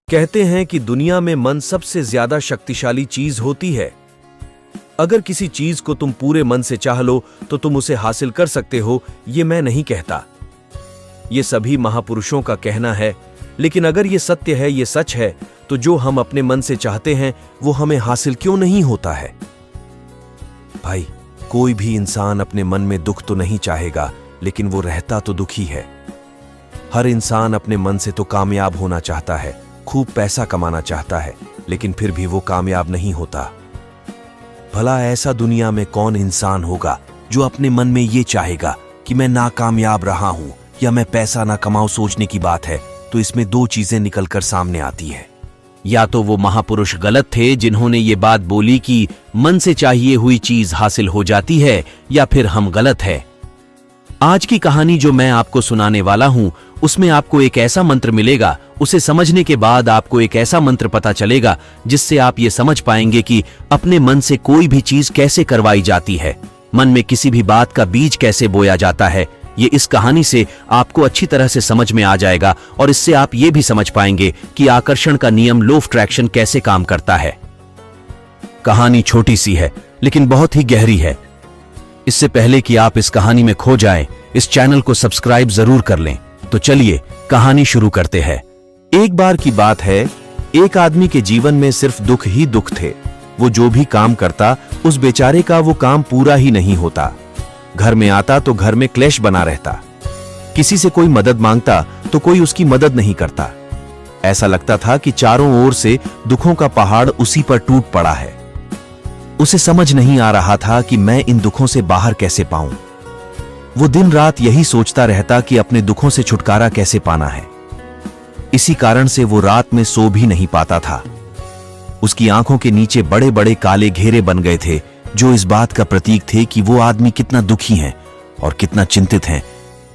कहते हैं कि दुनिया में मन सबसे ज्यादा शक्तिशाली चीज होती है। अगर किसी चीज को तुम पूरे मन से चाह लो तो तुम उसे हासिल कर सकते हो, ये मैं नहीं कहता। ये सभी महापुरुषों का कहना है। लेकिन अगर ये सत्य है, ये सच है, तो जो हम अपने मन से चाहते हैं वो हमें हासिल क्यों नहीं होता है? भाई, कोई भी इंसान अपने मन में दुख तो नहीं चाहेगा, लेकिन वो रहता तो दुखी है। हर इंसान अपने मन से तो कामयाब होना चाहता है, खूब पैसा कमाना चाहता है, लेकिन फिर भी वो कामयाब नहीं होता। भला ऐसा दुनिया में कौन इंसान होगा जो अपने मन में ये चाहेगा कि मैं नाकामयाब रहा हूं या मैं पैसा ना कमाऊं? सोचने की बात है तो इसमें दो चीजें निकलकर सामने आती हैं। या तो वो महापुरुष गलत थे जिन्होंने ये बात बोली कि मन से चाहिए हुई चीज हासिल हो जाती है, या फिर हम गलत है। आज की कहानी जो मैं आपको सुनाने वाला हूं, उसमें आपको एक ऐसा मंत्र मिलेगा। उसे समझने के बाद आपको एक ऐसा मंत्र पता चलेगा जिससे आप ये समझ पाएंगे कि अपने मन से कोई भी चीज कैसे करवाई जाती है, मन में किसी भी बात का बीज कैसे बोया जाता है। ये इस कहानी से आपको अच्छी तरह से समझ में आ जाएगा, और इससे आप ये भी समझ पाएंगे कि आकर्षण का नियम लॉ ऑफ अट्रैक्शन कैसे काम करता है। कहानी छोटी सी है लेकिन बहुत ही गहरी है। इससे पहले कि आप इस कहानी में खो जाएं, इस चैनल को सब्सक्राइब जरूर कर लें। तो चलिए कहानी शुरू करते हैं। एक बार की बात है, एक आदमी के जीवन में सिर्फ दुख ही दुख थे। वो जो भी काम करता, उस बेचारे का वो काम पूरा ही नहीं होता। घर में आता तो घर में क्लेश बना रहता। किसी से कोई मदद मांगता तो कोई उसकी मदद नहीं करता। ऐसा लगता था कि चारों ओर से दुखों का पहाड़ उसी पर टूट पड़ा है। उसे समझ नहीं आ रहा था कि मैं इन दुखों से बाहर कैसे पाऊं। वो दिन रात यही सोचता रहता कि अपने दुखों से छुटकारा कैसे पाना है। इसी कारण से वो रात में सो भी नहीं पाता था। उसकी आंखों के नीचे बड़े बड़े काले घेरे बन गए थे, जो इस बात का प्रतीक थे कि वो आदमी कितना दुखी है और कितना चिंतित है।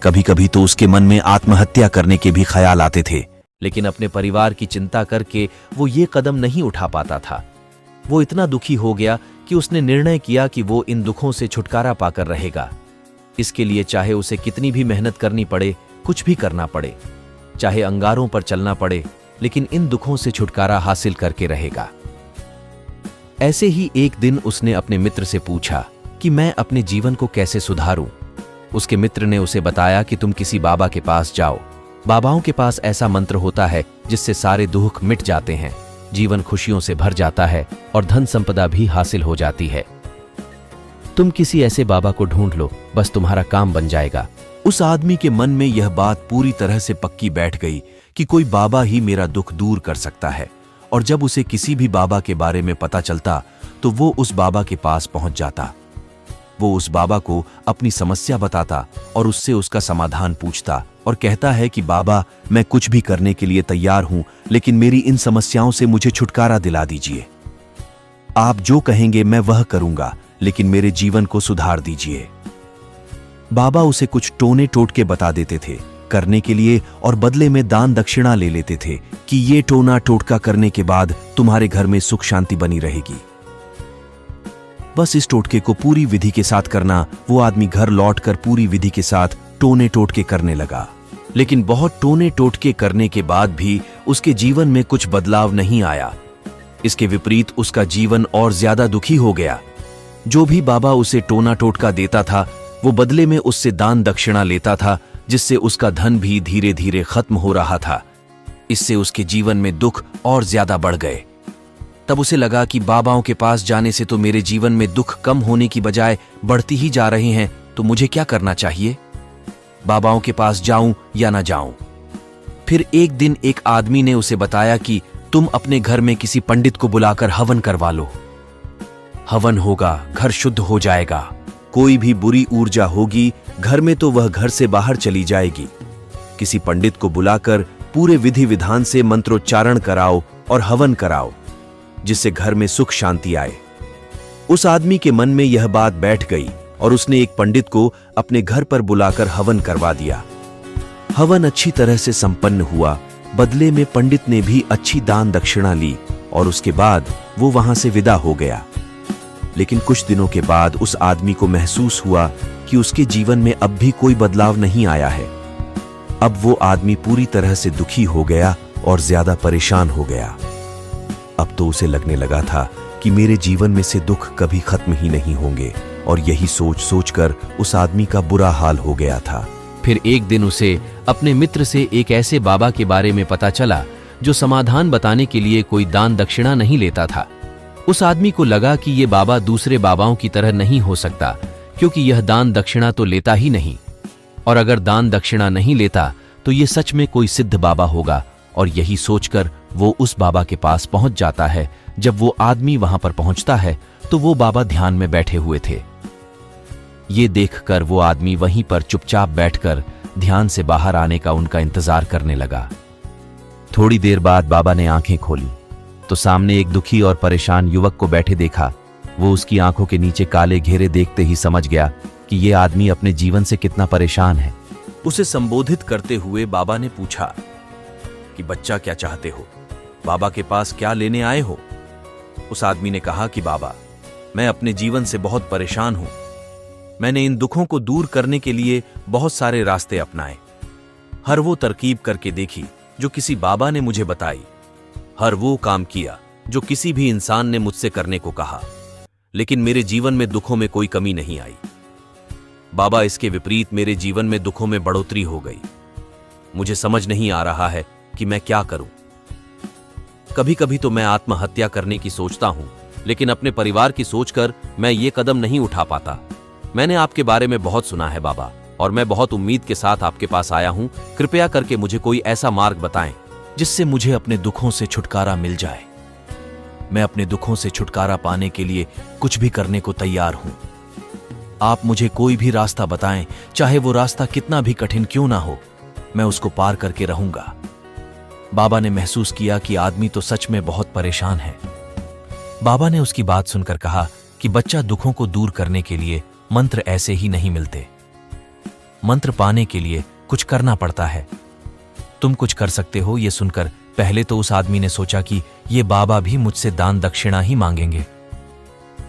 कभी कभी तो उसके मन में आत्महत्या करने के भी ख्याल आते थे, लेकिन अपने परिवार की चिंता करके वो ये कदम नहीं उठा पाता था। वो इतना दुखी हो गया कि उसने निर्णय किया कि वो इन दुखों से छुटकारा पाकर रहेगा। इसके लिए चाहे उसे कितनी भी मेहनत करनी पड़े, कुछ भी करना पड़े, चाहे अंगारों पर चलना पड़े, लेकिन इन दुखों से छुटकारा हासिल करके रहेगा। ऐसे ही एक दिन उसने अपने मित्र से पूछा कि मैं अपने जीवन को कैसे सुधारूं। उसके मित्र ने उसे बताया कि तुम किसी बाबा के पास जाओ। बाबाओं के पास ऐसा मंत्र होता है जिससे सारे दुख मिट जाते हैं, जीवन खुशियों से भर जाता है और धन संपदा भी हासिल हो जाती है। तुम किसी ऐसे बाबा को ढूंढ लो, बस तुम्हारा काम बन जाएगा। उस आदमी के मन में यह बात पूरी तरह से पक्की बैठ गई कि कोई बाबा ही मेरा दुख दूर कर सकता है। और जब उसे किसी भी बाबा के बारे में पता चलता तो वो उस बाबा के पास पहुंच जाता। वो उस बाबा को अपनी समस्या बताता और उससे उसका समाधान पूछता और कहता है कि बाबा, मैं कुछ भी करने के लिए तैयार हूं, लेकिन मेरी इन समस्याओं से मुझे छुटकारा दिला दीजिए। आप जो कहेंगे मैं वह करूंगा, लेकिन मेरे जीवन को सुधार दीजिए। बाबा उसे कुछ टोने टोटके बता देते थे करने के लिए, और बदले में दान दक्षिणा ले लेते थे कि ये टोना टोटका करने के बाद तुम्हारे घर में सुख शांति बनी रहेगी। बस इस टोटके को पूरी विधि के साथ करना। वो आदमी घर लौटकर पूरी विधि के साथ टोने टोटके करने लगा, लेकिन बहुत टोने टोटके करने के बाद भी उसके जीवन में कुछ बदलाव नहीं आया। इसके विपरीत उसका जीवन और ज्यादा दुखी हो गया। जो भी बाबा उसे टोना टोटका देता था, वो बदले में उससे दान दक्षिणा लेता था, जिससे उसका धन भी धीरे धीरे खत्म हो रहा था। इससे उसके जीवन में दुख और ज्यादा बढ़ गए। तब उसे लगा कि बाबाओं के पास जाने से तो मेरे जीवन में दुख कम होने की बजाय बढ़ती ही जा रहे हैं, तो मुझे क्या करना चाहिए? बाबाओं के पास जाऊं या ना जाऊं? फिर एक दिन एक आदमी ने उसे बताया कि तुम अपने घर में किसी पंडित को बुलाकर हवन करवा लो। हवन होगा, घर शुद्ध हो जाएगा। कोई भी बुरी ऊर्जा होगी घर में तो वह घर से बाहर चली जाएगी। किसी पंडित को बुलाकर पूरे विधि विधान से मंत्रोच्चारण कराओ और हवन कराओ, जिससे घर में सुख शांति आए। उस आदमी के मन में यह बात बैठ गई और उसने एक पंडित को अपने घर पर बुलाकर हवन करवा दिया। हवन अच्छी तरह से संपन्न हुआ। बदले में पंडित ने भी अच्छी दान दक्षिणा ली और उसके बाद वो वहां से विदा हो गया। लेकिन कुछ दिनों के बाद उस आदमी को महसूस हुआ कि उसके जीवन में अब भी कोई बदलाव नहीं आया है। अब वो आदमी पूरी तरह से दुखी हो गया और ज्यादा परेशान हो गया। अब तो उसे लगने लगा था कि मेरे जीवन में से दुख कभी खत्म ही नहीं होंगे, और यही सोच सोचकर उस आदमी का बुरा हाल हो गया था। फिर एक दिन उसे अपने मित्र से एक ऐसे बाबा के बारे में पता चला जो समाधान बताने के लिए कोई दान दक्षिणा नहीं लेता था। उस आदमी को लगा कि ये बाबा दूसरे बाबाओं की तरह नहीं हो सकता, क्योंकि यह दान दक्षिणा तो लेता ही नहीं, और अगर दान दक्षिणा नहीं लेता तो ये सच में कोई सिद्ध बाबा होगा। और यही सोचकर वो उस बाबा के पास पहुंच जाता है। जब वो आदमी वहां पर पहुंचता है तो वो बाबा ध्यान में बैठे हुए थे। ये देखकर वो आदमी वहीं पर चुपचाप बैठकर ध्यान से बाहर आने का उनका इंतजार करने लगा। थोड़ी देर बाद बाबा ने आंखें खोली तो सामने एक दुखी और परेशान युवक को बैठे देखा। वो उसकी आंखों के नीचे काले घेरे देखते ही समझ गया कि ये आदमी अपने जीवन से कितना परेशान है। उसे संबोधित करते हुए बाबा ने पूछा कि बच्चा, क्या चाहते हो? बाबा के पास क्या लेने आए हो? उस आदमी ने कहा कि बाबा, मैं अपने जीवन से बहुत परेशान हूं। मैंने इन दुखों को दूर करने के लिए बहुत सारे रास्ते अपनाए, हर वो तरकीब करके देखी जो किसी बाबा ने मुझे बताई, हर वो काम किया जो किसी भी इंसान ने मुझसे करने को कहा, लेकिन मेरे जीवन में दुखों में कोई कमी नहीं आई। बाबा, इसके विपरीत मेरे जीवन में दुखों में बढ़ोतरी हो गई। मुझे समझ नहीं आ रहा है कि मैं क्या करूं। कभी कभी तो मैं आत्महत्या करने की सोचता हूं, लेकिन अपने परिवार की सोचकर मैं ये कदम नहीं उठा पाता। मैंने आपके बारे में बहुत सुना है बाबा, और मैं बहुत उम्मीद के साथ आपके पास आया हूं। कृपया करके मुझे कोई ऐसा मार्ग बताएं जिससे मुझे अपने दुखों से छुटकारा मिल जाए। मैं अपने दुखों से छुटकारा पाने के लिए कुछ भी करने को तैयार हूं। आप मुझे कोई भी रास्ता बताएं, चाहे वो रास्ता कितना भी कठिन क्यों ना हो, मैं उसको पार करके रहूंगा। बाबा ने महसूस किया कि आदमी तो सच में बहुत परेशान है। बाबा ने उसकी बात सुनकर कहा कि बच्चा, दुखों को दूर करने के लिए मंत्र ऐसे ही नहीं मिलते। मंत्र पाने के लिए कुछ करना पड़ता है। तुम कुछ कर सकते हो। ये सुनकर पहले तो उस आदमी ने सोचा कि ये बाबा भी मुझसे दान दक्षिणा ही मांगेंगे,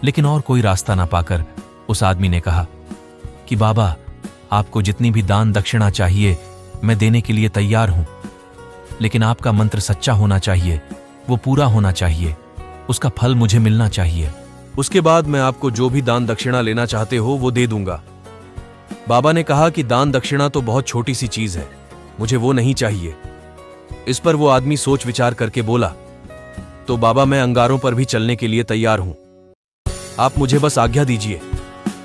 लेकिन और कोई रास्ता ना पाकर उस आदमी ने कहा कि बाबा, आपको जितनी भी दान दक्षिणा चाहिए मैं देने के लिए तैयार हूं, लेकिन आपका मंत्र सच्चा होना चाहिए, वो पूरा होना चाहिए, उसका फल मुझे मिलना चाहिए। उसके बाद मैं आपको जो भी दान दक्षिणा लेना चाहते हो वो दे दूंगा। बाबा ने कहा कि दान दक्षिणा तो बहुत छोटी सी चीज है, मुझे वो नहीं चाहिए। इस पर वो आदमी सोच विचार करके बोला, तो बाबा, मैं अंगारों पर भी चलने के लिए तैयार हूं, आप मुझे बस आज्ञा दीजिए।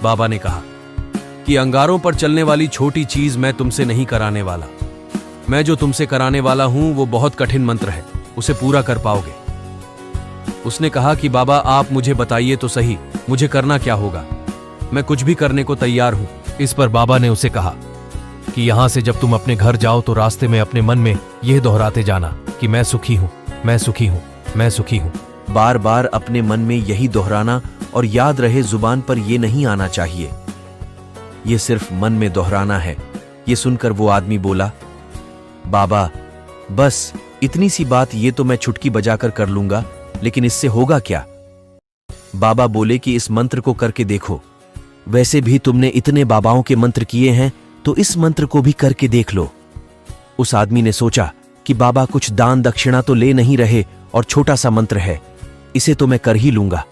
बाबा ने कहा कि अंगारों पर चलने वाली छोटी चीज मैं तुमसे नहीं कराने वाला। मैं जो तुमसे कराने वाला हूं वो बहुत कठिन मंत्र है, उसे पूरा कर पाओगे। उसने कहा कि बाबा, आप मुझे बताइए तो सही, मुझे करना क्या होगा? मैं कुछ भी करने को तैयार हूं। इस पर बाबा ने उसे कहा कि यहां से जब तुम अपने घर जाओ तो रास्ते में अपने मन में यह दोहराते जाना कि मैं सुखी हूं, मैं सुखी हूं, मैं सुखी हूं। बार बार अपने मन में यही दोहराना, और याद रहे जुबान पर यह नहीं आना चाहिए, यह सिर्फ मन में दोहराना है। यह सुनकर वो आदमी बोला, बाबा, बस इतनी सी बात, ये तो मैं चुटकी बजाकर कर लूंगा, लेकिन इससे होगा क्या? बाबा बोले कि इस मंत्र को करके देखो। वैसे भी तुमने इतने बाबाओं के मंत्र किए हैं, तो इस मंत्र को भी करके देख लो। उस आदमी ने सोचा कि बाबा कुछ दान दक्षिणा तो ले नहीं रहे, और छोटा सा मंत्र है, इसे तो मैं कर ही लूंगा।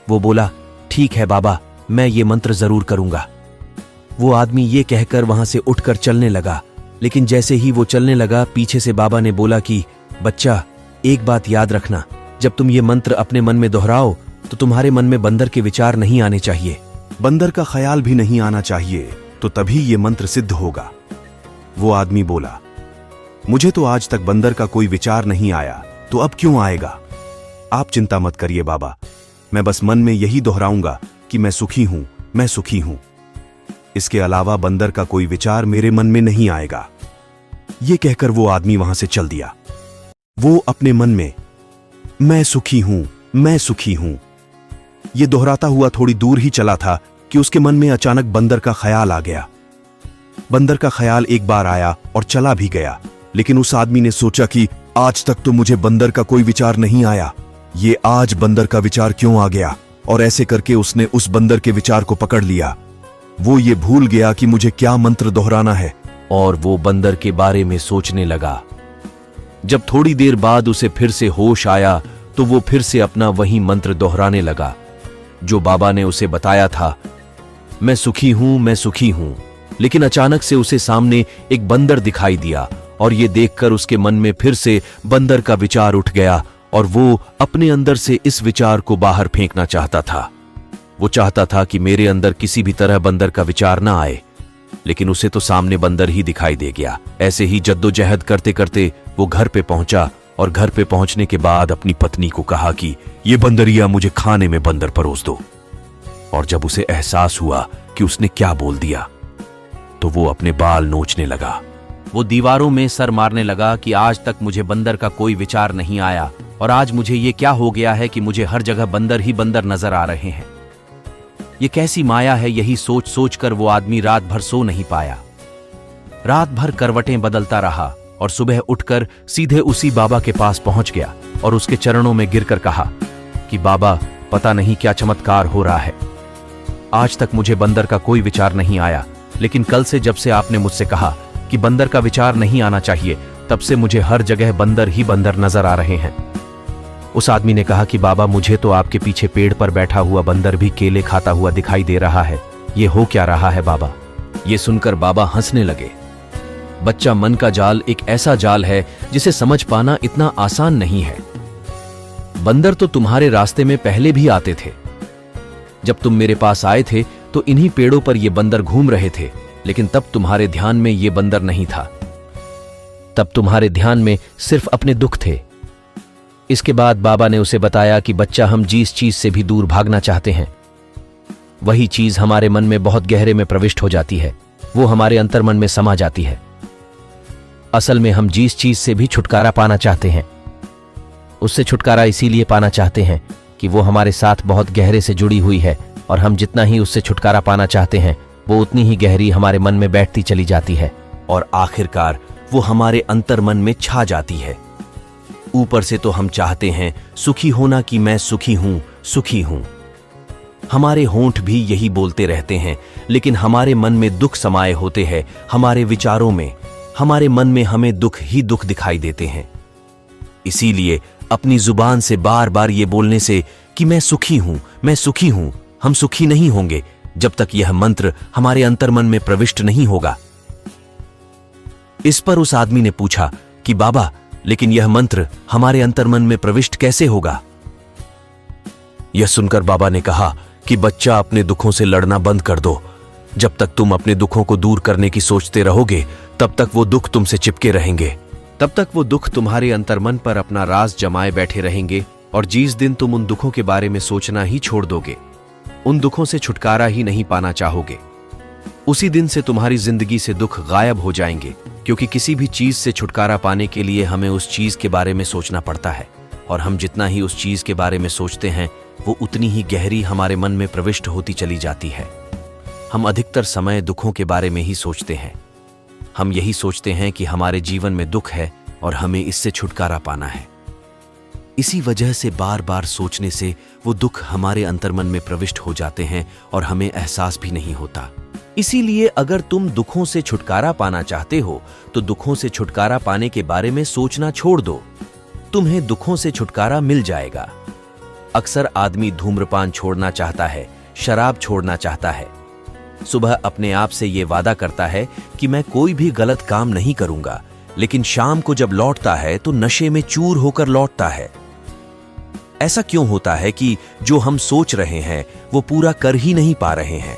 वो बोला, ठीक है बाबा, मैं ये मंत्र जरूर करूंगा। वो आदमी ये कहकर वहां से उठकर चलने लगा, लेकिन जैसे ही वो चलने लगा, पीछे से बाबा ने बोला कि बच्चा, एक बात याद रखना, जब तुम ये मंत्र अपने मन में दोहराओ तो तुम्हारे मन में बंदर के विचार नहीं आने चाहिए, बंदर का ख्याल भी नहीं आना चाहिए, तो तभी ये मंत्र सिद्ध होगा। वो आदमी बोला, मुझे तो आज तक बंदर का कोई विचार नहीं आया, तो अब क्यों आएगा? आप चिंता मत करिए बाबा, मैं बस मन में यही दोहराऊंगा कि मैं सुखी हूं, मैं सुखी हूं। इसके अलावा बंदर का कोई विचार मेरे मन में नहीं आएगा। ये कहकर वो आदमी वहां से चल दिया। वो अपने मन में मैं सुखी हूं, मैं सुखी हूं, ये दोहराता हुआ थोड़ी दूर ही चला था कि उसके मन में अचानक बंदर का ख्याल आ गया। बंदर का ख्याल एक बार आया और चला भी गया, लेकिन उस आदमी ने सोचा कि आज तक तो मुझे बंदर का कोई विचार नहीं आया, ये आज बंदर का विचार क्यों आ गया? और ऐसे करके उसने उस बंदर के विचार को पकड़ लिया। वो ये भूल गया कि मुझे क्या मंत्र दोहराना है, और वो बंदर के बारे में सोचने लगा। जब थोड़ी देर बाद उसे फिर से होश आया तो वो फिर से अपना वही मंत्र दोहराने लगा जो बाबा ने उसे बताया था, मैं सुखी हूं, मैं सुखी हूं। लेकिन अचानक से उसे सामने एक बंदर दिखाई दिया और ये देखकर उसके मन में फिर से बंदर का विचार उठ गया और वो अपने अंदर से इस विचार को बाहर फेंकना चाहता था। वो चाहता था कि मेरे अंदर किसी भी तरह बंदर का विचार ना आए, लेकिन उसे तो सामने बंदर ही दिखाई दे गया। ऐसे ही जद्दोजहद करते करते वो घर पे पहुंचा और घर पे पहुंचने के बाद अपनी पत्नी को कहा कि ये बंदरिया मुझे खाने में बंदर परोस दो। और जब उसे एहसास हुआ कि उसने क्या बोल दिया तो वो अपने बाल नोचने लगा। वो दीवारों में सर मारने लगा कि आज तक मुझे बंदर का कोई विचार नहीं आया और आज मुझे ये क्या हो गया है कि मुझे हर जगह बंदर ही बंदर नजर आ रहे हैं। ये कैसी माया है, यही सोच सोच कर वो आदमी रात भर सो नहीं पाया। रात भर करवटें बदलता रहा और सुबह उठकर सीधे उसी बाबा के पास पहुंच गया और उसके चरणों में गिरकर कहा कि बाबा, पता नहीं क्या चमत्कार हो रहा है। आज तक मुझे बंदर का कोई विचार नहीं आया, लेकिन कल से जब से आपने मुझसे कहा कि बंदर का विचार नहीं आना चाहिए, तब से मुझे हर जगह बंदर ही बंदर नजर आ रहे हैं। उस आदमी ने कहा कि बाबा, मुझे तो आपके पीछे पेड़ पर बैठा हुआ बंदर भी केले खाता हुआ दिखाई दे रहा है। ये हो क्या रहा है बाबा? ये सुनकर बाबा हंसने लगे। बच्चा, मन का जाल एक ऐसा जाल है जिसे समझ पाना इतना आसान नहीं है। बंदर तो तुम्हारे रास्ते में पहले भी आते थे। जब तुम मेरे पास आए थे तो इन्हीं पेड़ों पर ये बंदर घूम रहे थे, लेकिन तब तुम्हारे ध्यान में ये बंदर नहीं था। तब तुम्हारे ध्यान में सिर्फ अपने दुख थे। इसके बाद बाबा ने उसे बताया कि बच्चा, हम जिस चीज से भी दूर भागना चाहते हैं, वही चीज हमारे मन में बहुत गहरे में प्रविष्ट हो जाती है, वो हमारे अंतर्मन में समा जाती है। असल में हम जिस चीज से भी छुटकारा पाना चाहते हैं, उससे छुटकारा इसीलिए पाना चाहते हैं कि वो हमारे साथ बहुत गहरे से जुड़ी हुई है और हम जितना ही उससे छुटकारा पाना चाहते हैं वो उतनी ही गहरी हमारे मन में बैठती चली जाती है और आखिरकार वो हमारे अंतर्मन में छा जाती है। ऊपर से तो हम चाहते हैं सुखी होना कि मैं सुखी हूं, सुखी हूं। हमारे होंठ भी यही बोलते रहते हैं, लेकिन हमारे मन में दुख समाये होते हैं। हमारे विचारों में, हमारे मन में हमें दुख ही दुख दिखाई देते हैं। इसीलिए अपनी जुबान से बार बार ये बोलने से कि मैं सुखी हूं, मैं सुखी हूं, हम सुखी नहीं होंगे जब तक यह मंत्र हमारे अंतर्मन में प्रविष्ट नहीं होगा। इस पर उस आदमी ने पूछा कि बाबा, लेकिन यह मंत्र हमारे अंतर्मन में प्रविष्ट कैसे होगा? यह सुनकर बाबा ने कहा कि बच्चा, अपने दुखों से लड़ना बंद कर दो। जब तक तुम अपने दुखों को दूर करने की सोचते रहोगे, तब तक वो दुख तुमसे चिपके रहेंगे। तब तक वो दुख तुम्हारे अंतर्मन पर अपना राज जमाए बैठे रहेंगे और जिस दिन तुम उन दुखों के बारे में सोचना ही छोड़ दोगे, उन दुखों से छुटकारा ही नहीं पाना चाहोगे, उसी दिन से तुम्हारी जिंदगी से दुख गायब हो जाएंगे। क्योंकि किसी भी चीज से छुटकारा पाने के लिए हमें उस चीज के बारे में सोचना पड़ता है और हम जितना ही उस चीज के बारे में सोचते हैं वो उतनी ही गहरी हमारे मन में प्रविष्ट होती चली जाती है। हम अधिकतर समय दुखों के बारे में ही सोचते हैं। हम यही सोचते हैं कि हमारे जीवन में दुख है और हमें इससे छुटकारा पाना है। इसी वजह से बार बार सोचने से वो दुख हमारे अंतर्मन में प्रविष्ट हो जाते हैं और हमें एहसास भी नहीं होता। इसीलिए अगर तुम दुखों से छुटकारा पाना चाहते हो तो दुखों से छुटकारा पाने के बारे में सोचना छोड़ दो, तुम्हें दुखों से छुटकारा मिल जाएगा। अक्सर आदमी धूम्रपान छोड़ना चाहता है, शराब छोड़ना चाहता है, सुबह अपने आप से ये वादा करता है कि मैं कोई भी गलत काम नहीं करूंगा, लेकिन शाम को जब लौटता है तो नशे में चूर होकर लौटता है। ऐसा क्यों होता है कि जो हम सोच रहे हैं वो पूरा कर ही नहीं पा रहे हैं?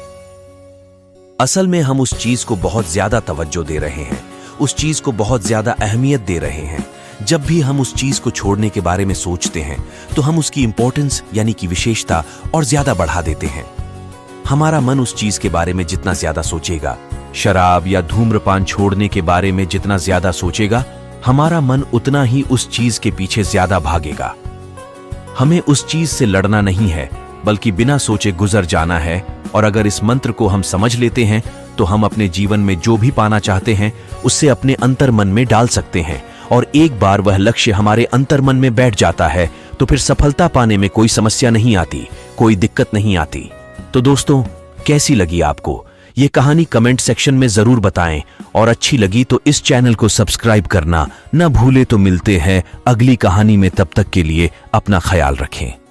असल में हम उस चीज को बहुत ज्यादा तवज्जो दे रहे हैं, उस चीज को बहुत ज्यादा अहमियत दे रहे हैं। जब भी हम उस चीज को छोड़ने के बारे में सोचते हैं तो हम उसकी इंपॉर्टेंस यानी कि विशेषता और ज्यादा बढ़ा देते हैं। हमारा मन उस चीज के बारे में जितना ज्यादा सोचेगा, शराब या धूम्रपान छोड़ने के बारे में जितना ज्यादा सोचेगा, हमारा मन उतना ही उस चीज के पीछे ज्यादा भागेगा। हमें उस चीज से लड़ना नहीं है, बल्कि बिना सोचे गुजर जाना है। और अगर इस मंत्र को हम समझ लेते हैं तो हम अपने जीवन में जो भी पाना चाहते हैं उससे अपने अंतर्मन में डाल सकते हैं। और एक बार वह लक्ष्य हमारे अंतर्मन में बैठ जाता है तो फिर सफलता पाने में कोई समस्या नहीं आती, कोई दिक्कत नहीं आती। तो दोस्तों, कैसी लगी आपको ये कहानी कमेंट सेक्शन में जरूर बताएं और अच्छी लगी तो इस चैनल को सब्सक्राइब करना न भूले। तो मिलते हैं अगली कहानी में, तब तक के लिए अपना ख्याल रखें।